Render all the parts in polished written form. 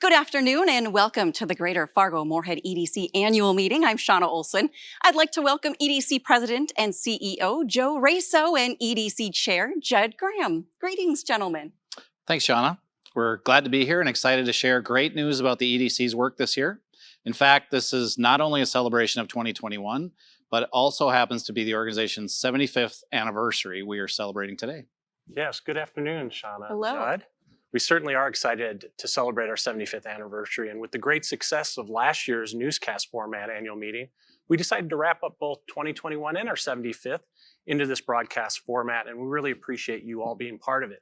Good afternoon and welcome to the Greater Fargo-Moorhead EDC annual meeting. I'm Shauna Olson. I'd like to welcome EDC President and CEO Joe Raso and EDC Chair Judd Graham. Greetings, gentlemen. Thanks, Shauna. We're glad to be here and excited to share great news about the EDC's work this year. In fact, this is not only a celebration of 2021, but it also happens to be the organization's 75th anniversary we are celebrating today. Yes, good afternoon, Shauna. Hello. Judd. We certainly are excited to celebrate our 75th anniversary, and with the great success of last year's newscast format annual meeting, we decided to wrap up both 2021 and our 75th into this broadcast format, and we really appreciate you all being part of it.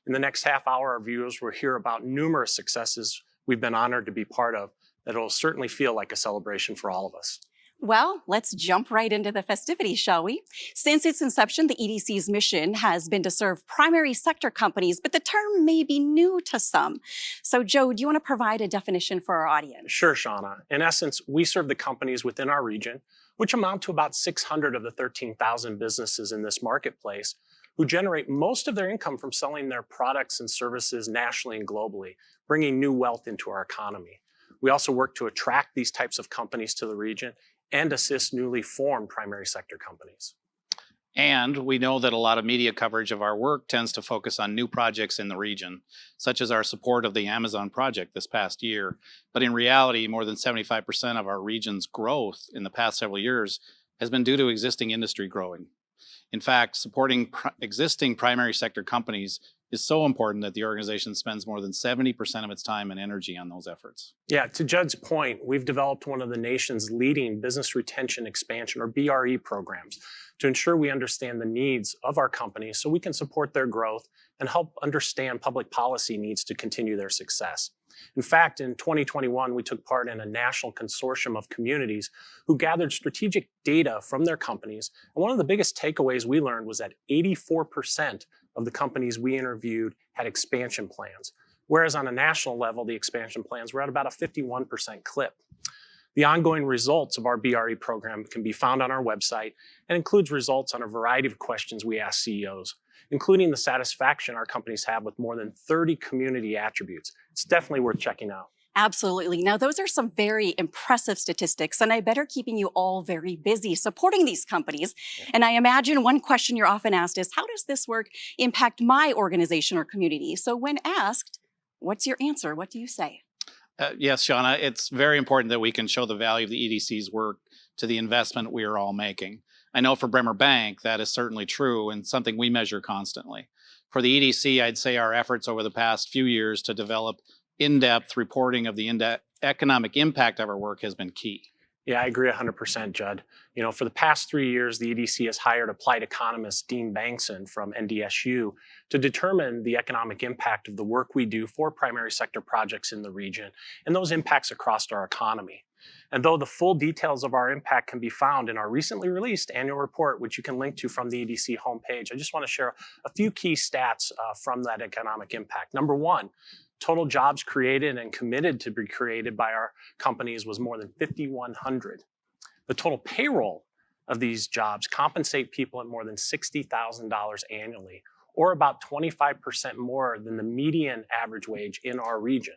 In the next half hour, our viewers will hear about numerous successes we've been honored to be part of that will certainly feel like a celebration for all of us. Well, let's jump right into the festivities, shall we? Since its inception, the EDC's mission has been to serve primary sector companies, but the term may be new to some. So, Joe, do you want to provide a definition for our audience? Sure, Shauna. In essence, we serve the companies within our region, which amount to about 600 of the 13,000 businesses in this marketplace, who generate most of their income from selling their products and services nationally and globally, bringing new wealth into our economy. We also work to attract these types of companies to the region and assist newly formed primary sector companies. And we know that a lot of media coverage of our work tends to focus on new projects in the region, such as our support of the Amazon project this past year. But in reality, more than 75% of our region's growth in the past several years has been due to existing industry growing. In fact, supporting existing primary sector companies is so important that the organization spends more than 70% of its time and energy on those efforts. Yeah, to Judd's point, we've developed one of the nation's leading business retention expansion, or BRE programs, to ensure we understand the needs of our companies so we can support their growth and help understand public policy needs to continue their success. In fact, in 2021, we took part in a national consortium of communities who gathered strategic data from their companies. And one of the biggest takeaways we learned was that 84% of the companies we interviewed had expansion plans, whereas on a national level, the expansion plans were at about a 51% clip. The ongoing results of our BRE program can be found on our website and includes results on a variety of questions we ask CEOs, including the satisfaction our companies have with more than 30 community attributes. It's definitely worth checking out. Absolutely. Now, those are some very impressive statistics, and I bet are keeping you all very busy supporting these companies. And I imagine one question you're often asked is, how does this work impact my organization or community? So when asked, what's your answer? What do you say? Yes, Shauna, it's very important that we can show the value of the EDC's work to the investment we are all making. I know for Bremer Bank, that is certainly true and something we measure constantly. For the EDC, I'd say our efforts over the past few years to develop in-depth reporting of the economic impact of our work has been key. Yeah, I agree 100%, Judd. You know, for the past 3 years, the EDC has hired applied economist Dean Bankson from NDSU to determine the economic impact of the work we do for primary sector projects in the region and those impacts across our economy. And though the full details of our impact can be found in our recently released annual report, which you can link to from the EDC homepage, I just want to share a few key stats from that economic impact. Number one, total jobs created and committed to be created by our companies was more than 5,100. The total payroll of these jobs compensate people at more than $60,000 annually, or about 25% more than the median average wage in our region.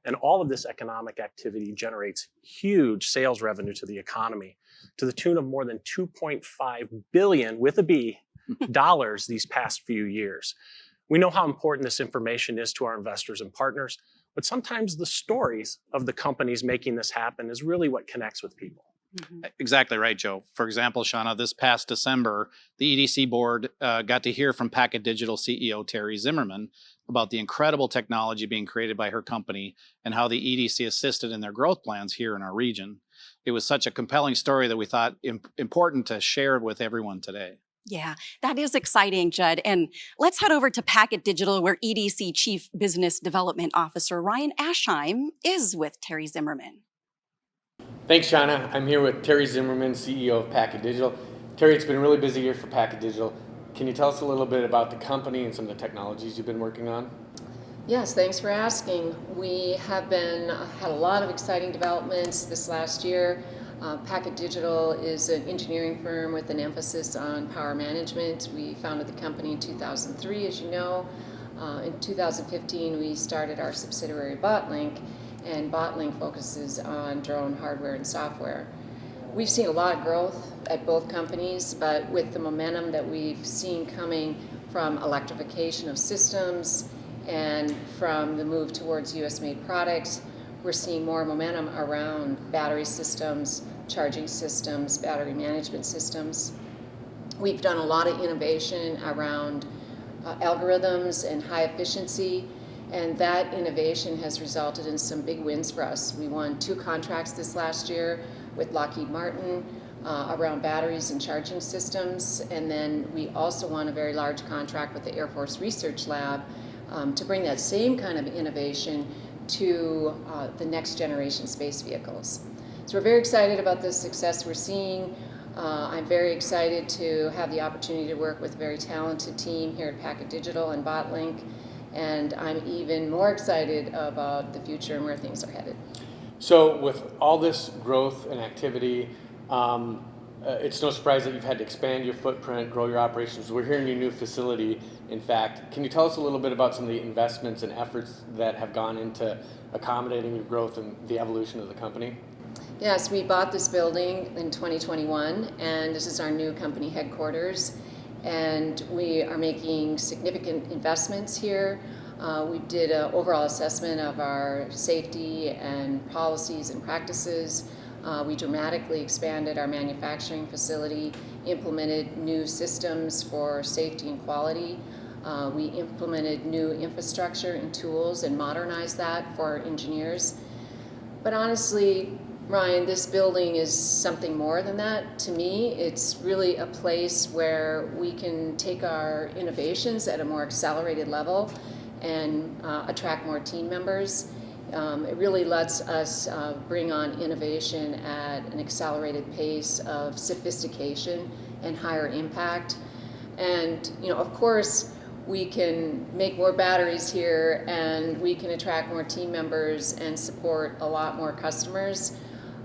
And all of this economic activity generates huge sales revenue to the economy to the tune of more than $2.5 billion, with a B, dollars these past few years. We know how important this information is to our investors and partners, but sometimes the stories of the companies making this happen is really what connects with people. Mm-hmm. Exactly right, Joe. For example, Shauna, this past December, the EDC board got to hear from Packet Digital CEO Terry Zimmerman about the incredible technology being created by her company and how the EDC assisted in their growth plans here in our region. It was such a compelling story that we thought important to share with everyone today. Yeah, that is exciting, Judd. And let's head over to Packet Digital, where EDC Chief Business Development Officer Ryan Aschheim is with Terry Zimmerman. Thanks, Shauna. I'm here with Terry Zimmerman, CEO of Packet Digital. Terry, it's been a really busy year for Packet Digital. Can you tell us a little bit about the company and some of the technologies you've been working on? Yes, thanks for asking. We have had a lot of exciting developments this last year. Packet Digital is an engineering firm with an emphasis on power management. We founded the company in 2003, as you know. In 2015, we started our subsidiary BotLink, and BotLink focuses on drone hardware and software. We've seen a lot of growth at both companies, but with the momentum that we've seen coming from electrification of systems and from the move towards US-made products, we're seeing more momentum around battery systems, charging systems, battery management systems. We've done a lot of innovation around algorithms and high efficiency, and that innovation has resulted in some big wins for us. We won 2 contracts this last year with Lockheed Martin around batteries and charging systems, and then we also won a very large contract with the Air Force Research Lab to bring that same kind of innovation to the next generation space vehicles. So we're very excited about the success we're seeing. I'm very excited to have the opportunity to work with a very talented team here at Packet Digital and BotLink, and I'm even more excited about the future and where things are headed. So with all this growth and activity, it's no surprise that you've had to expand your footprint, grow your operations. We're here in your new facility, in fact. Can you tell us a little bit about some of the investments and efforts that have gone into accommodating your growth and the evolution of the company? Yes, we bought this building in 2021, and this is our new company headquarters, and we are making significant investments here. We did an overall assessment of our safety and policies and practices. We dramatically expanded our manufacturing facility, implemented new systems for safety and quality. We implemented new infrastructure and tools and modernized that for our engineers. But honestly, Ryan, this building is something more than that. To me, it's really a place where we can take our innovations at a more accelerated level and attract more team members. It really lets us bring on innovation at an accelerated pace of sophistication and higher impact. And of course, we can make more batteries here, and we can attract more team members and support a lot more customers.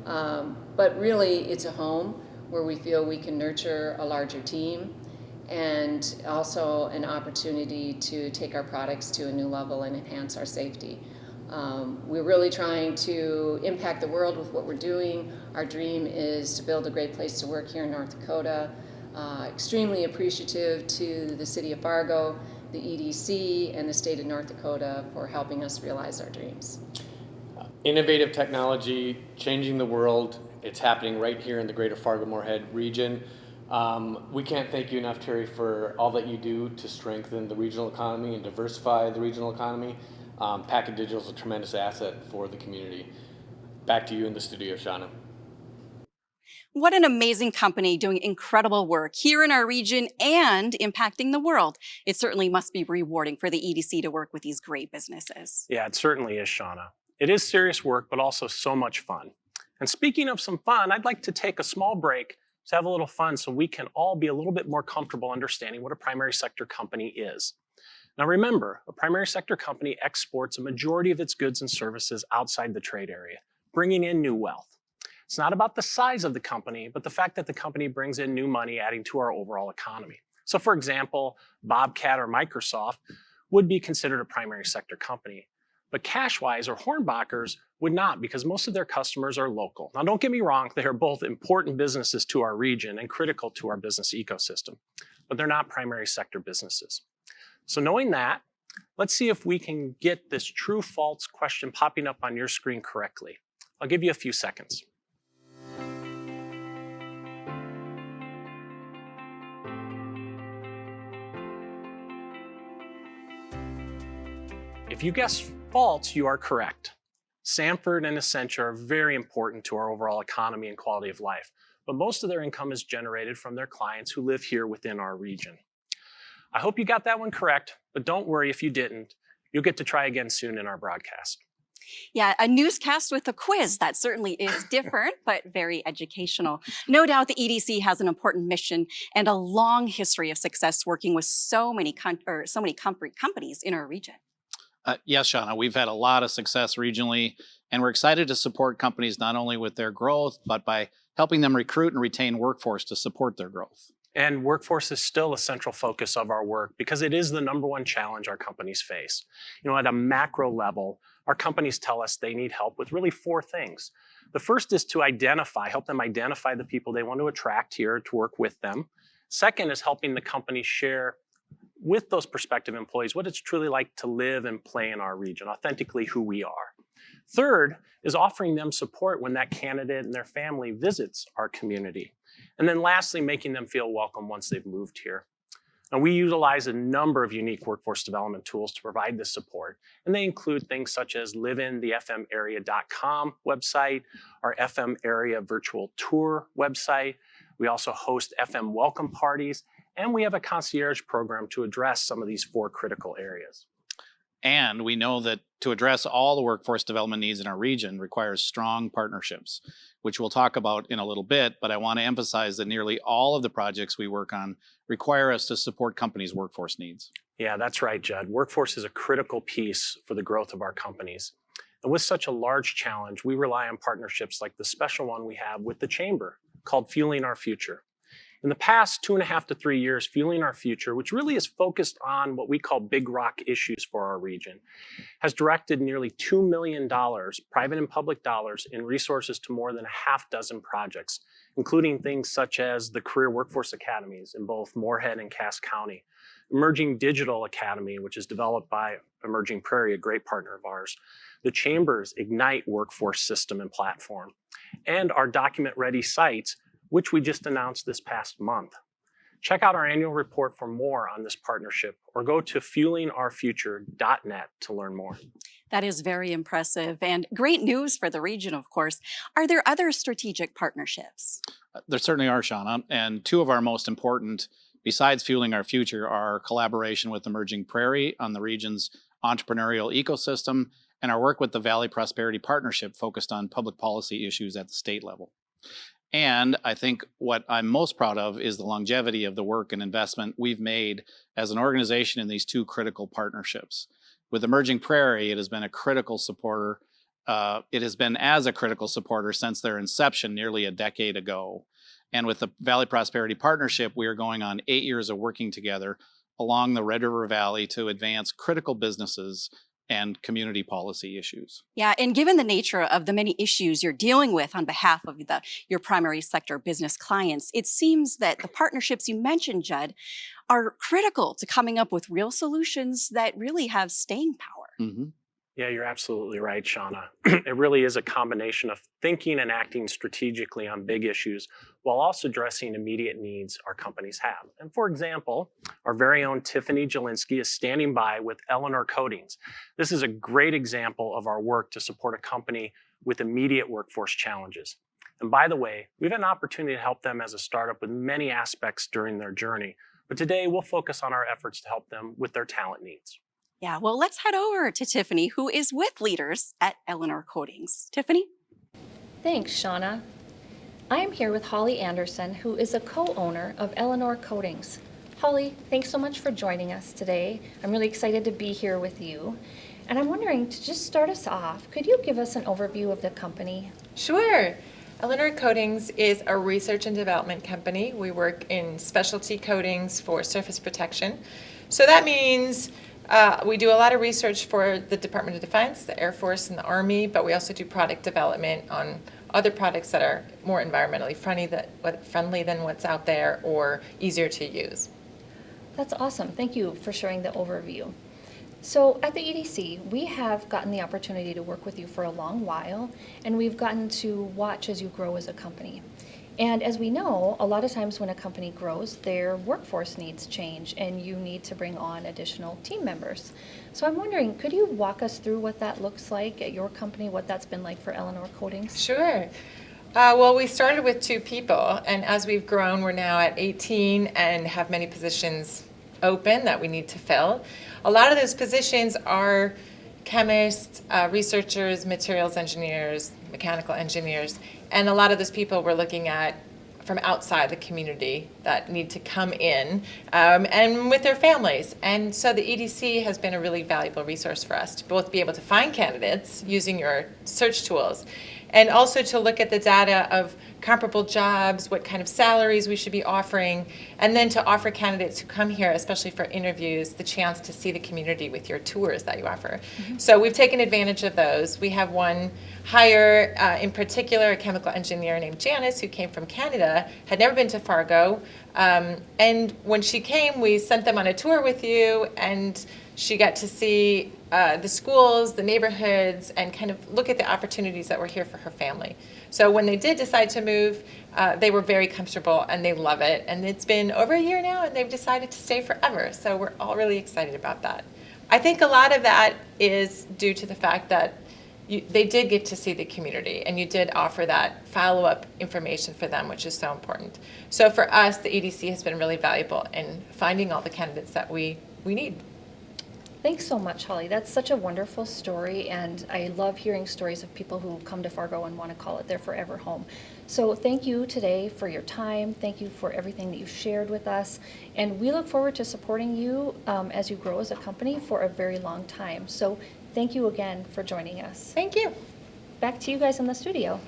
But really, it's a home where we feel we can nurture a larger team, and also an opportunity to take our products to a new level and enhance our safety. We're really trying to impact the world with what we're doing. Our dream is to build a great place to work here in North Dakota. Extremely appreciative to the City of Fargo, the EDC, and the state of North Dakota for helping us realize our dreams. Innovative technology, changing the world. It's happening right here in the greater Fargo-Moorhead region. We can't thank you enough, Terry, for all that you do to strengthen the regional economy and diversify the regional economy. Packet Digital is a tremendous asset for the community. Back to you in the studio, Shauna. What an amazing company doing incredible work here in our region and impacting the world. It certainly must be rewarding for the EDC to work with these great businesses. Yeah, it certainly is, Shauna. It is serious work, but also so much fun. And speaking of some fun, I'd like to take a small break to have a little fun so we can all be a little bit more comfortable understanding what a primary sector company is. Now remember, a primary sector company exports a majority of its goods and services outside the trade area, bringing in new wealth. It's not about the size of the company, but the fact that the company brings in new money, adding to our overall economy. So for example, Bobcat or Microsoft would be considered a primary sector company. But Cashwise or Hornbachers would not, because most of their customers are local. Now don't get me wrong, they are both important businesses to our region and critical to our business ecosystem, but they're not primary sector businesses. So knowing that, let's see if we can get this true-false question popping up on your screen correctly. I'll give you a few seconds. If you guess false, you are correct. Sanford and Essentia are very important to our overall economy and quality of life, but most of their income is generated from their clients who live here within our region. I hope you got that one correct, but don't worry if you didn't. You'll get to try again soon in our broadcast. Yeah, a newscast with a quiz. That certainly is different, but very educational. No doubt the EDC has an important mission and a long history of success working with so many companies in our region. Yes, Shauna, we've had a lot of success regionally, and we're excited to support companies not only with their growth, but by helping them recruit and retain workforce to support their growth. And workforce is still a central focus of our work because it is the #1 challenge our companies face. At a macro level, our companies tell us they need help with really 4 things. The first is to help them identify the people they want to attract here to work with them. Second is helping the company share with those prospective employees what it's truly like to live and play in our region, authentically who we are. Third is offering them support when that candidate and their family visits our community. And then lastly, making them feel welcome once they've moved here. And we utilize a number of unique workforce development tools to provide this support. And they include things such as liveinthefmarea.com website, our FM Area virtual tour website. We also host FM welcome parties, and we have a concierge program to address some of these 4 critical areas. And we know that to address all the workforce development needs in our region requires strong partnerships, which we'll talk about in a little bit, but I want to emphasize that nearly all of the projects we work on require us to support companies' workforce needs. Yeah, that's right, Judd. Workforce is a critical piece for the growth of our companies. And with such a large challenge, we rely on partnerships like the special one we have with the Chamber called Fueling Our Future. In the past 2.5 to 3 years, Fueling Our Future, which really is focused on what we call big rock issues for our region, has directed nearly $2 million, private and public dollars, in resources to more than 6 projects, including things such as the Career Workforce Academies in both Moorhead and Cass County, Emerging Digital Academy, which is developed by Emerging Prairie, a great partner of ours, the Chamber's Ignite Workforce System and Platform, and our Document Ready sites, which we just announced this past month. Check out our annual report for more on this partnership, or go to fuelingourfuture.net to learn more. That is very impressive and great news for the region, of course. Are there other strategic partnerships? There certainly are, Shauna, and 2 of our most important, besides Fueling Our Future, are our collaboration with Emerging Prairie on the region's entrepreneurial ecosystem and our work with the Valley Prosperity Partnership focused on public policy issues at the state level. And I think what I'm most proud of is the longevity of the work and investment we've made as an organization in these 2 critical partnerships. With Emerging Prairie, it has been a critical supporter. It has been as a critical supporter since their inception nearly a decade ago. And with the Valley Prosperity Partnership, we are going on 8 years of working together along the Red River Valley to advance critical businesses and community policy issues. Yeah, and given the nature of the many issues you're dealing with on behalf of your primary sector business clients, it seems that the partnerships you mentioned, Judd, are critical to coming up with real solutions that really have staying power. Mm-hmm. Yeah, you're absolutely right, Shauna. It really is a combination of thinking and acting strategically on big issues while also addressing immediate needs our companies have. And for example, our very own Tiffany Jelinski is standing by with Elena Coatings. This is a great example of our work to support a company with immediate workforce challenges. And by the way, we've had an opportunity to help them as a startup with many aspects during their journey. But today we'll focus on our efforts to help them with their talent needs. Yeah, well, let's head over to Tiffany, who is with leaders at Elena Coatings. Tiffany? Thanks, Shauna. I am here with Holly Anderson, who is a co-owner of Elena Coatings. Holly, thanks so much for joining us today. I'm really excited to be here with you. And I'm wondering, to just start us off, could you give us an overview of the company? Sure. Elena Coatings is a research and development company. We work in specialty coatings for surface protection. So that means we do a lot of research for the Department of Defense, the Air Force, and the Army, but we also do product development on other products that are more environmentally friendly than what's out there or easier to use. That's awesome. Thank you for sharing the overview. So at the EDC, we have gotten the opportunity to work with you for a long while, and we've gotten to watch as you grow as a company. And as we know, a lot of times when a company grows, their workforce needs change, and you need to bring on additional team members. So I'm wondering, could you walk us through what that looks like at your company, what that's been like for Elena Coatings? Sure. Well, we started with 2 people, and as we've grown, we're now at 18 and have many positions open that we need to fill. A lot of those positions are chemists, researchers, materials engineers, mechanical engineers, and a lot of those people we're looking at from outside the community that need to come in, and with their families. And so the EDC has been a really valuable resource for us to both be able to find candidates using your search tools, and also to look at the data of comparable jobs, what kind of salaries we should be offering, and then to offer candidates who come here, especially for interviews, the chance to see the community with your tours that you offer. So we've taken advantage of those. We have one hire, in particular, a chemical engineer named Janice, who came from Canada, had never been to Fargo, and when she came, we sent them on a tour with you, and she got to see the schools, the neighborhoods, and kind of look at the opportunities that were here for her family. So when they did decide to move, they were very comfortable and they love it. And it's been over a year now and they've decided to stay forever. So we're all really excited about that. I think a lot of that is due to the fact that they did get to see the community and you did offer that follow-up information for them, which is so important. So for us, the EDC has been really valuable in finding all the candidates that we need. Thanks so much, Holly. That's such a wonderful story, and I love hearing stories of people who come to Fargo and want to call it their forever home. So thank you today for your time. Thank you for everything that you've shared with us, and we look forward to supporting you as you grow as a company for a very long time. So thank you again for joining us. Thank you. Back to you guys in the studio.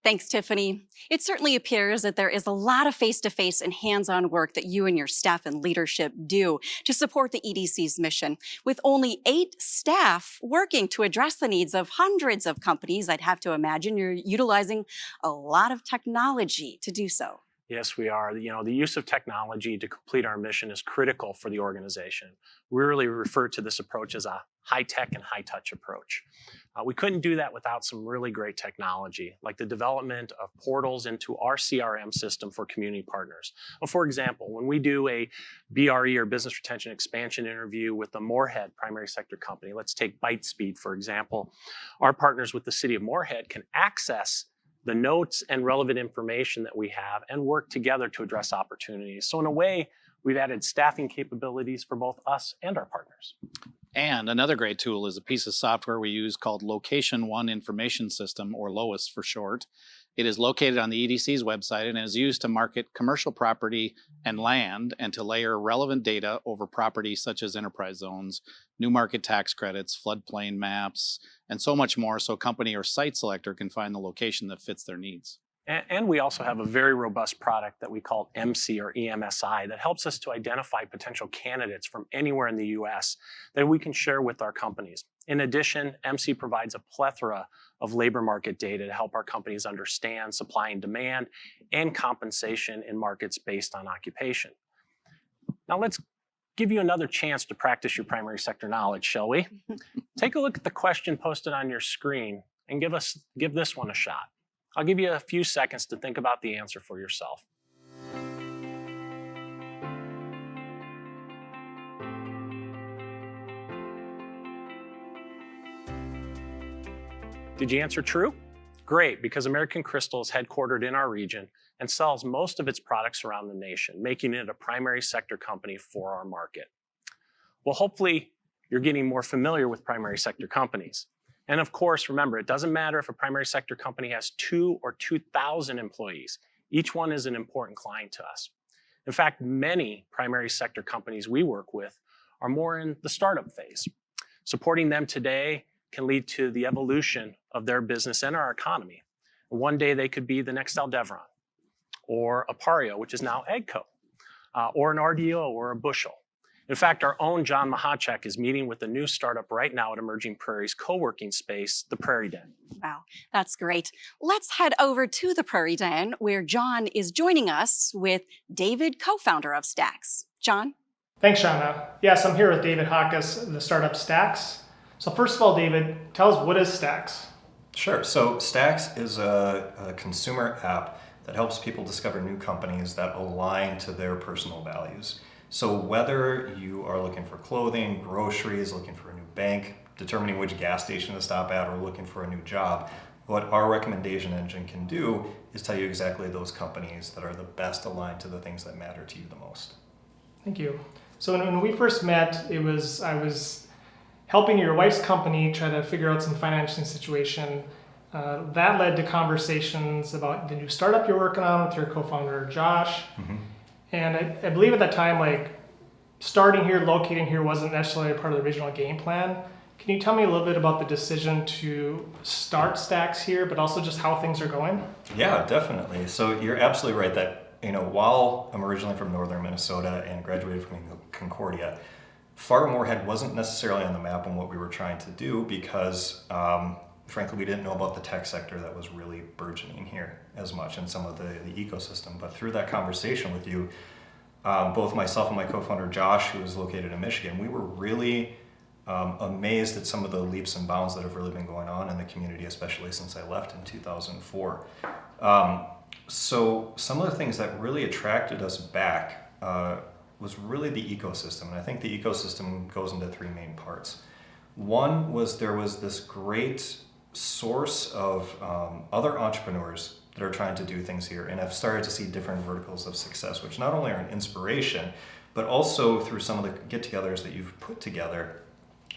Thanks, Tiffany. It certainly appears that there is a lot of face-to-face and hands-on work that you and your staff and leadership do to support the EDC's mission. With only 8 staff working to address the needs of hundreds of companies, I'd have to imagine you're utilizing a lot of technology to do so. Yes, we are. The use of technology to complete our mission is critical for the organization. We really refer to this approach as a high-tech and high-touch approach. We couldn't do that without some really great technology, like the development of portals into our CRM system for community partners. Well, for example, when we do a BRE or business retention expansion interview with the Moorhead primary sector company, let's take Bytespeed, for example, our partners with the city of Moorhead can access the notes and relevant information that we have and work together to address opportunities. So in a way, we've added staffing capabilities for both us and our partners. And another great tool is a piece of software we use called Location One Information System, or LOIS for short. It is located on the EDC's website and is used to market commercial property and land and to layer relevant data over properties such as enterprise zones, new market tax credits, floodplain maps, and so much more so a company or site selector can find the location that fits their needs. And we also have a very robust product that we call MC or EMSI that helps us to identify potential candidates from anywhere in the US that we can share with our companies. In addition, MC provides a plethora of labor market data to help our companies understand supply and demand and compensation in markets based on occupation. Now let's give you another chance to practice your primary sector knowledge, shall we? Take a look at the question posted on your screen and give this one a shot. I'll give you a few seconds to think about the answer for yourself. Did you answer true? Great, because American Crystal is headquartered in our region and sells most of its products around the nation, making it a primary sector company for our market. Well, hopefully you're getting more familiar with primary sector companies. And of course, remember, it doesn't matter if a primary sector company has 2 or 2,000 employees. Each one is an important client to us. In fact, many primary sector companies we work with are more in the startup phase. Supporting them today can lead to the evolution of their business and our economy. One day they could be the next Aldevron, or Apario, which is now Agco, or an RDO or a Bushel. In fact, our own John Mahachek is meeting with a new startup right now at Emerging Prairie's co-working space, the Prairie Den. Wow, that's great. Let's head over to the Prairie Den, where John is joining us with David, co-founder of Stacks. John? Thanks, Shauna. Yes, I'm here with David Hawkus, the startup Stacks. So first of all, David, tell us, what is Stacks? Sure. So Stacks is a consumer app that helps people discover new companies that align to their personal values. So whether you are looking for clothing, groceries, looking for a new bank, determining which gas station to stop at, or looking for a new job, what our recommendation engine can do is tell you exactly those companies that are the best aligned to the things that matter to you the most. Thank you. So when we first met, I was helping your wife's company try to figure out some financing situation. That led to conversations about the new startup you're working on with your co-founder, Josh. And I believe at that time, like, starting here, locating here wasn't necessarily a part of the original game plan. Can you tell me a little bit about the decision to start Stacks here, but also just how things are going? Yeah, definitely. So you're absolutely right that, while I'm originally from northern Minnesota and graduated from Concordia, Fargo-Moorhead wasn't necessarily on the map on what we were trying to do because, frankly, we didn't know about the tech sector that was really burgeoning here as much in some of the ecosystem. But through that conversation with you, both myself and my co-founder Josh, who is located in Michigan, we were really amazed at some of the leaps and bounds that have really been going on in the community, especially since I left in 2004. So some of the things that really attracted us back was really the ecosystem. And I think the ecosystem goes into three main parts. One was there was this great source of other entrepreneurs that are trying to do things here, and I've started to see different verticals of success, which not only are an inspiration, but also through some of the get-togethers that you've put together,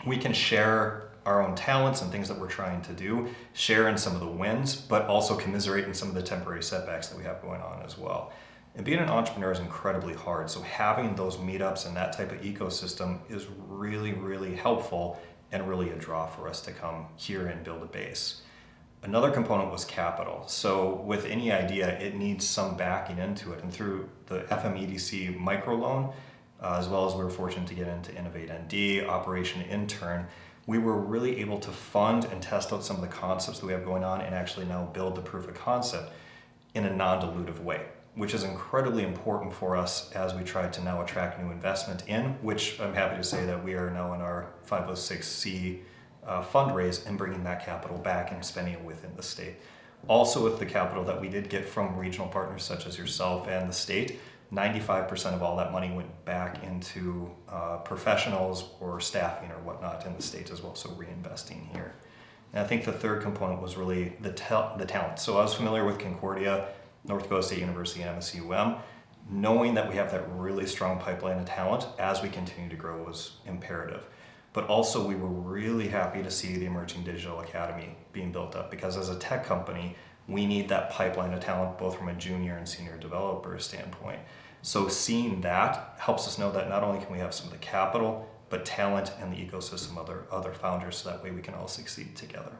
we can share our own talents and things that we're trying to do, share in some of the wins, but also commiserate in some of the temporary setbacks that we have going on as well. And being an entrepreneur is incredibly hard, so having those meetups and that type of ecosystem is really, really helpful and really a draw for us to come here and build a base. Another component was capital. So with any idea, it needs some backing into it. And through the GFMEDC microloan, as well as we were fortunate to get into Innovate ND, Operation Intern, we were really able to fund and test out some of the concepts that we have going on and actually now build the proof of concept in a non-dilutive way, which is incredibly important for us as we try to now attract new investment in, which I'm happy to say that we are now in our 506C fundraise and bringing that capital back and spending it within the state. Also with the capital that we did get from regional partners such as yourself and the state, 95% of all that money went back into professionals or staffing or whatnot in the state as well, so reinvesting here. And I think the third component was really the talent. So I was familiar with Concordia, North Dakota State University, and MSUM. Knowing that we have that really strong pipeline of talent as we continue to grow was imperative. But also we were really happy to see the Emerging Digital Academy being built up, because as a tech company, we need that pipeline of talent both from a junior and senior developer standpoint. So seeing that helps us know that not only can we have some of the capital, but talent and the ecosystem of other founders, so that way we can all succeed together.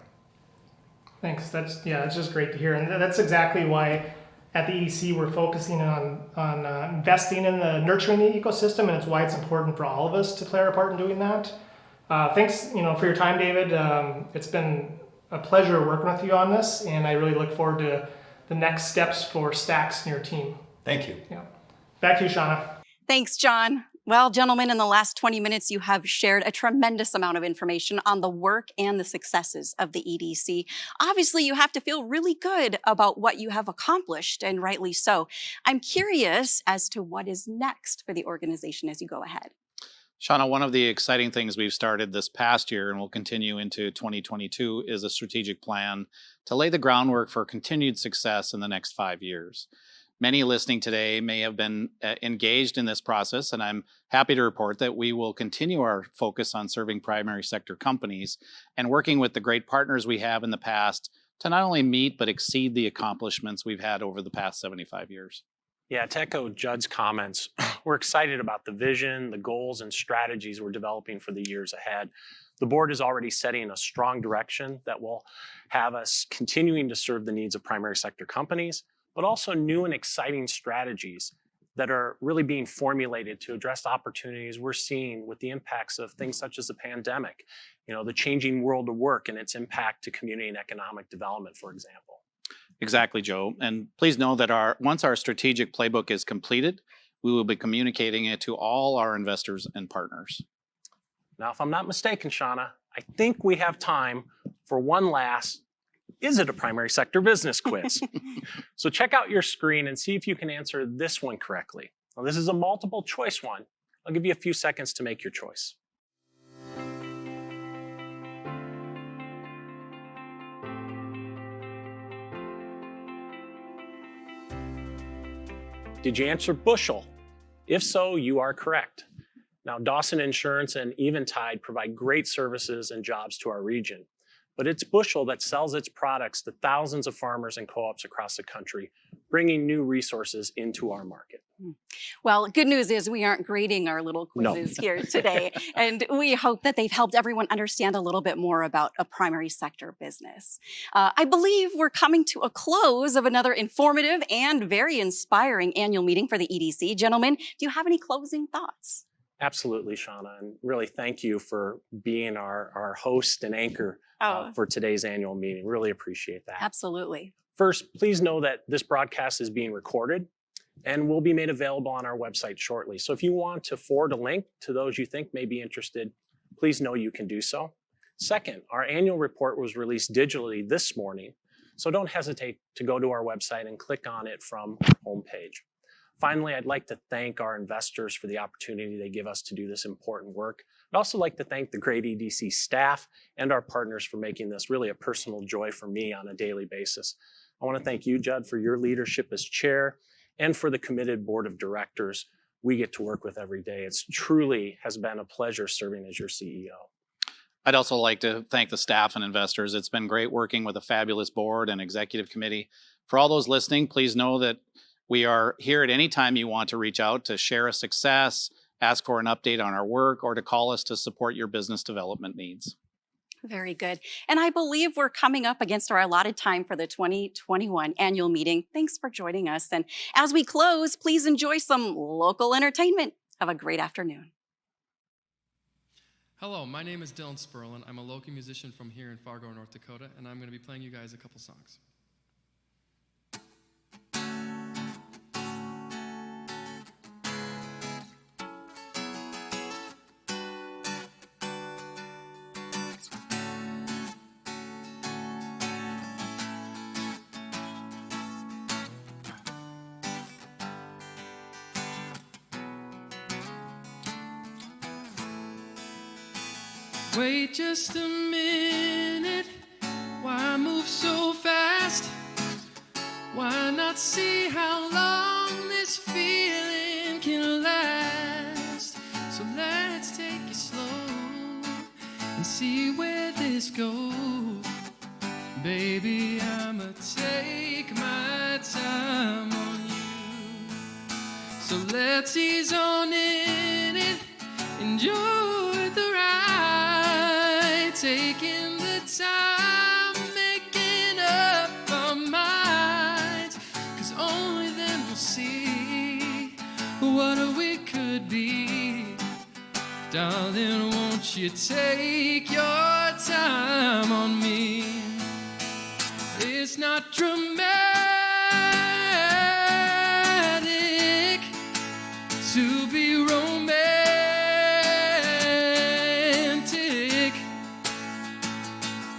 Thanks. That's just great to hear. And that's exactly why at the EDC we're focusing on investing in the nurturing the ecosystem, and it's why it's important for all of us to play our part in doing that. Thanks, for your time, David. It's been a pleasure working with you on this, and I really look forward to the next steps for Stacks in your team. Thank you. Yeah. Back to you, Shauna. Thanks, John. Well, gentlemen, in the last 20 minutes, you have shared a tremendous amount of information on the work and the successes of the EDC. Obviously, you have to feel really good about what you have accomplished, and rightly so. I'm curious as to what is next for the organization as you go ahead. Shauna, one of the exciting things we've started this past year and will continue into 2022 is a strategic plan to lay the groundwork for continued success in the next 5 years. Many listening today may have been engaged in this process, and I'm happy to report that we will continue our focus on serving primary sector companies and working with the great partners we have in the past to not only meet but exceed the accomplishments we've had over the past 75 years. Yeah, to echo Judd's comments, we're excited about the vision, the goals, and strategies we're developing for the years ahead. The board is already setting a strong direction that will have us continuing to serve the needs of primary sector companies, but also new and exciting strategies that are really being formulated to address opportunities we're seeing with the impacts of things such as the pandemic, the changing world of work and its impact to community and economic development, for example. Exactly, Joe. And please know that once our strategic playbook is completed, we will be communicating it to all our investors and partners. Now, if I'm not mistaken, Shauna, I think we have time for one last, is it a primary sector business quiz? So check out your screen and see if you can answer this one correctly. Now, this is a multiple choice one. I'll give you a few seconds to make your choice. Did you answer bushel? If so, you are correct. Now, Dawson Insurance and Eventide provide great services and jobs to our region. but it's Bushel that sells its products to thousands of farmers and co-ops across the country, bringing new resources into our market. Well, good news is we aren't grading our little quizzes here today, and we hope that they've helped everyone understand a little bit more about a primary sector business. I believe we're coming to a close of another informative and very inspiring annual meeting for the EDC. Gentlemen, do you have any closing thoughts? Absolutely, Shauna, and really thank you for being our host and anchor for today's annual meeting. Really appreciate that. Absolutely. First, please know that this broadcast is being recorded and will be made available on our website shortly. So if you want to forward a link to those you think may be interested, please know you can do so. Second, our annual report was released digitally this morning, so don't hesitate to go to our website and click on it from our homepage. Finally, I'd like to thank our investors for the opportunity they give us to do this important work. I'd also like to thank the great EDC staff and our partners for making this really a personal joy for me on a daily basis. I want to thank you, Judd, for your leadership as chair and for the committed board of directors we get to work with every day. It's truly has been a pleasure serving as your CEO. I'd also like to thank the staff and investors. It's been great working with a fabulous board and executive committee. For all those listening, please know that we are here at any time you want to reach out to share a success, ask for an update on our work, or to call us to support your business development needs. Very good. And I believe we're coming up against our allotted time for the 2021 annual meeting. Thanks for joining us. And as we close, please enjoy some local entertainment. Have a great afternoon. Hello, my name is Dylan Sperlin. I'm a local musician from here in Fargo, North Dakota, and I'm going to be playing you guys a couple songs. Wait just a minute, why move so fast? Why not see how long this feeling can last? So let's take it slow and see where this goes. Baby, I'ma take my time on you. So let's ease on in it, enjoy the ride, taking the time, making up our minds, 'cause only then we'll see what we could be. Darling, won't you take your time on me? It's not dramatic to be romantic,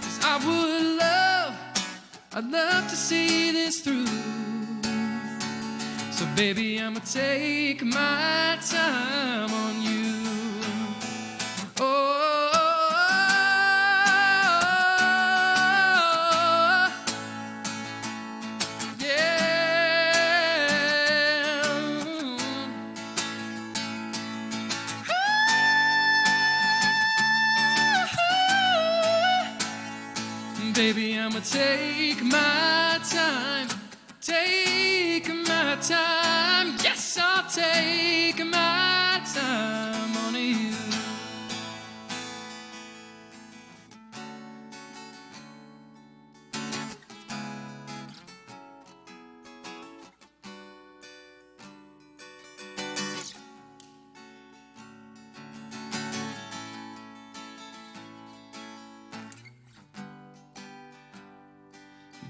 'cause I'd love to see this through. So baby, I'ma take my time on you. Baby, I'ma take my time, take my time. Yes, I'll take my time on you.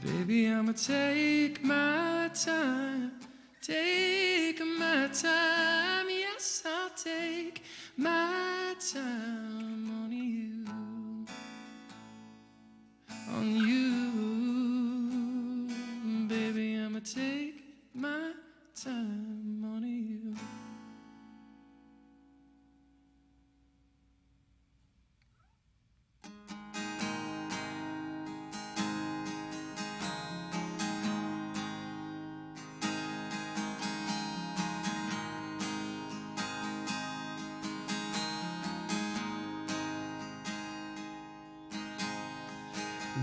Baby, I'ma take my time, take my time. Yes, I'll take my time on you, on you. Baby, I'ma take my time on you.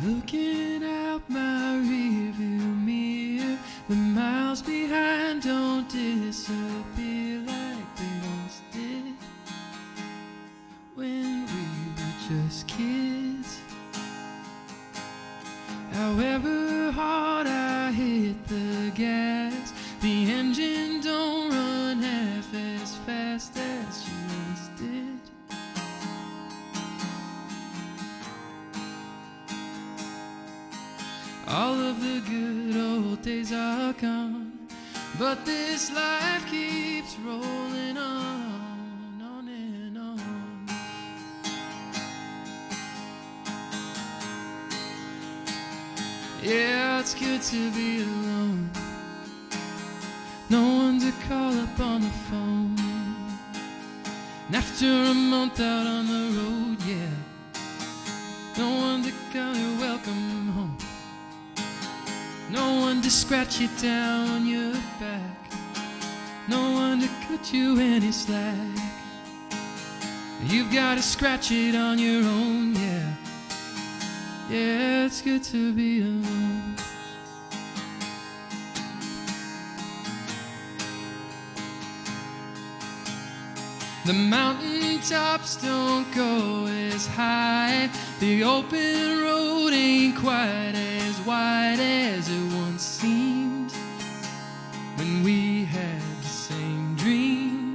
Looking out my rearview mirror, the miles behind don't disappear like they once did when we were just kids. However hard I hit the gas, the engine don't run half as fast as you once did. All of the good old days are gone, but this life keeps rolling on and on. Yeah, it's good to be alone. No one to call up on the phone. And after a month out on the road, yeah, no one to call you welcome home. No one to scratch you down your back. No one to cut you any slack. You've got to scratch it on your own, yeah. Yeah, it's good to be alone. The mountain tops don't go as high. The open road ain't quite as wide as it once seemed when we had the same dream.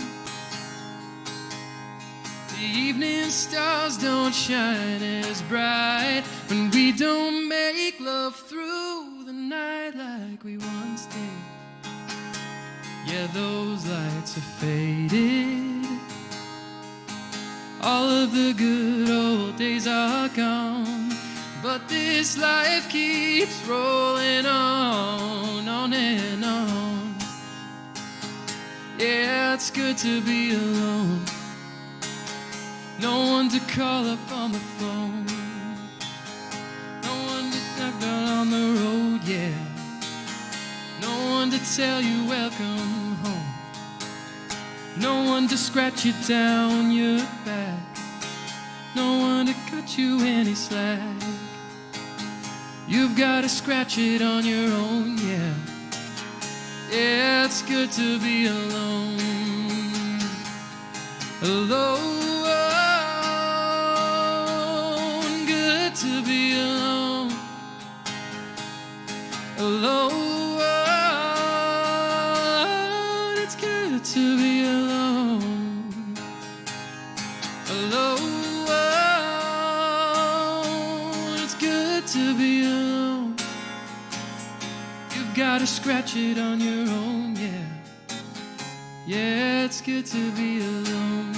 The evening stars don't shine as bright when we don't make love through the night like we once did. Yeah, those lights are faded. All of the good old days are gone, but this life keeps rolling on and on. Yeah, it's good to be alone. No one to call up on the phone. No one to knock down on the road, yeah. No one to tell you welcome home. No one to scratch you down your back. No one to cut you any slack. You've got to scratch it on your own, yeah. Yeah, it's good to be alone. Alone, good to be alone. Alone, it's good to be alone. Alone, it's good to be alone. You've got to scratch it on your own, yeah. Yeah, it's good to be alone.